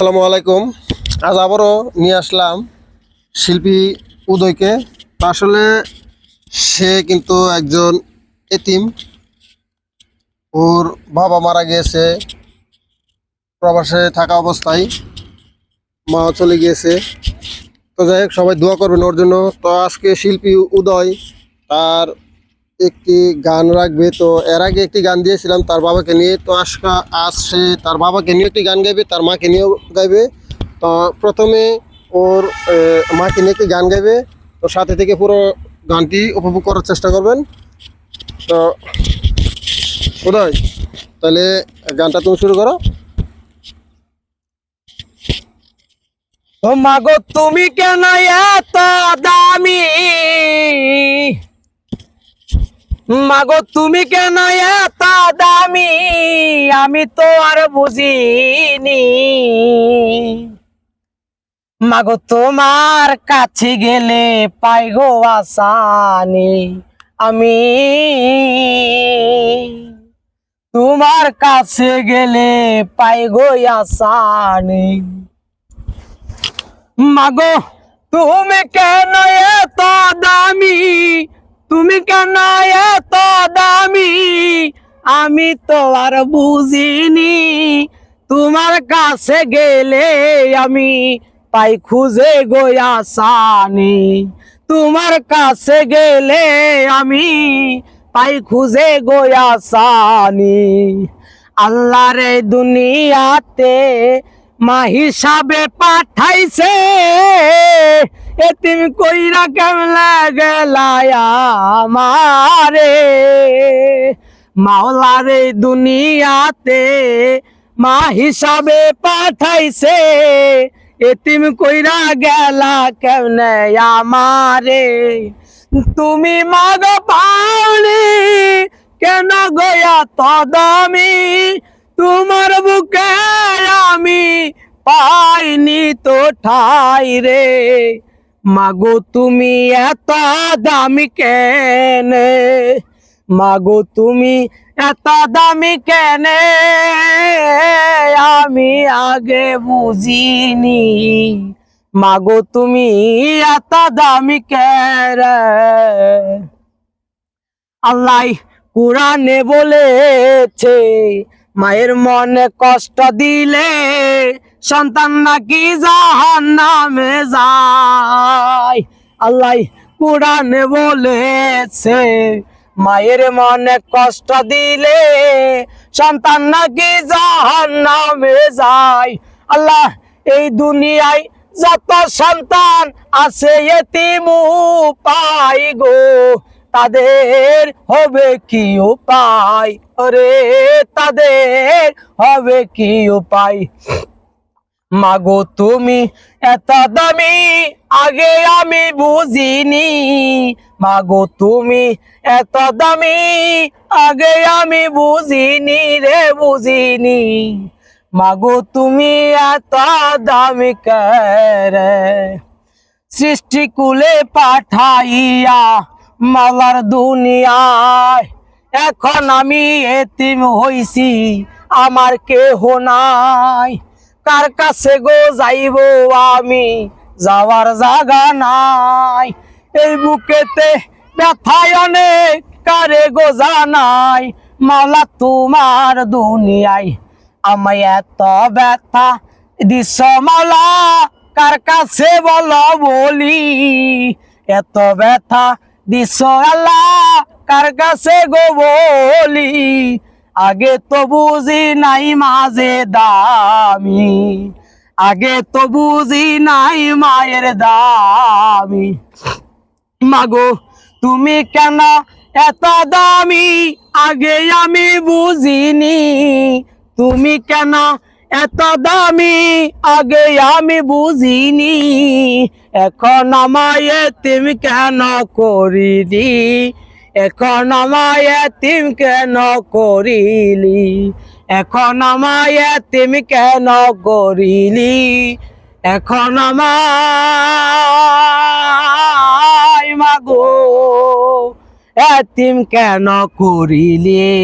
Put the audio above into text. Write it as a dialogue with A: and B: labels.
A: আসসালামু আলাইকুম। আজ আবারও নিয়ে আসলাম শিল্পী উদয়কে। আসলে সে কিন্তু একজন এতিম। ওর বাবা মারা গিয়েছে প্রবাসে থাকা অবস্থায়, মা চলে গিয়েছে। তো যাই হোক, সবাই দোয়া করবেন ওর জন্য। তো আজকে শিল্পী উদয় তার একটি গান রাখবে। তো এর আগে একটি গান দিয়েছিলাম তার বাবাকে নিয়ে। তো আজ সে তার বাবাকে নিয়ে একটি গান গাইবে, তার মাকে নিয়েও গাইবে। তো প্রথমে ওর মাকে নিয়ে একটি গান গাইবে। তো সাথে থেকে পুরো গানটি উপভোগ করার চেষ্টা করবেন। তো উদয়, তাহলে গানটা তুমি শুরু করো।
B: ও মাগো তুমি কেন এত দামি, মাগো তুমি কেন এত দামি, আমি তো আর বুঝিনি। মাগো তোমার কাছে গেলে পাই গো আসানি, আমি তোমার কাছে গেলে পাই গো আসানি। মাগো তুমি কেন এত দামি, তুমি কেন এত দামি, আমি তো আর বুঝিনি। তোমার কাছে গেলে আমি পাই খুঁজে গো আসানি, তোমার কাছে গেলে আমি পাই খুঁজে গো আসানি। আল্লাহর এই দুনিয়াতে মা হিসাবে পাঠাইছে, এতিম কইরা কেমলা গেলায় আমারে। মাওলার এই দুনিয়াতে মা হিসাবে পাঠাইছে, এতিম কইরা গেলা কেমনে আমারে। তুমি মাগ পাওনি কেন গয়া তদামি, তোমার বুকে আমি পাইনি তো ঠাই রে। মাগো তুমি এত দামি কেনে, মাগো তুমি এত দামি কেনে, আমি আগে বুঝিনি। মাগো তুমি এত দামি কেনে। আল্লাহ কুরআনে বলেছে, মায়ের মনে কষ্ট দিলে সন্তান নাকি জাহান্নামে যায়। আল্লাহ কুরআনে বলেছে, মায়ের মনে কষ্ট দিলে সন্তান নাকি জাহান্নামে যায়। আল্লাহ এই দুনিয়ায় যত সন্তান আছে এতিম পাই গো, তাদের হবে কি উপায়, ওরে তাদের হবে কি উপায়। মাগো তুমি এত দামি আগে আমি বুঝিনি, মাগো তুমি এত দামি আগে আমি বুঝিনি রে বুঝিনি। মাগো তুমি এত দামি করে সৃষ্টি কুলে পাঠাইয়া মাওলার দুনিয়ায়, এখন আমি এতিম হইছি আমার কেহ নাই। কার কাছে গো যাইব আমি, যাওয়ার জায়গা নাই। এই বুকেতে ব্যথায় অনেক কারে গো জানাই, মাওলা তোমার দুনিয়ায় আমায় এত ব্যথা দিস মাওলা, কার কাছে বলো বলি। এত ব্যথা দিস আল্লাহ, কার কাছে গো বলি। আগে তো বুঝি নাই মাঝে দামি, আগে তো বুঝি নাই মায়ের দামি। মাগো তুমি কেন এত দামি আগে আমি বুঝিনি, তুমি কেন এত দামি আগে আমি বুঝিনি। এখন আমায় এতিম কেন করিলি, এখন আমায় এতিম কেন করিলি, এখন আমায় এতিম কেন করিলি, এখন আমায় মাগো এতিম কেন করিলি।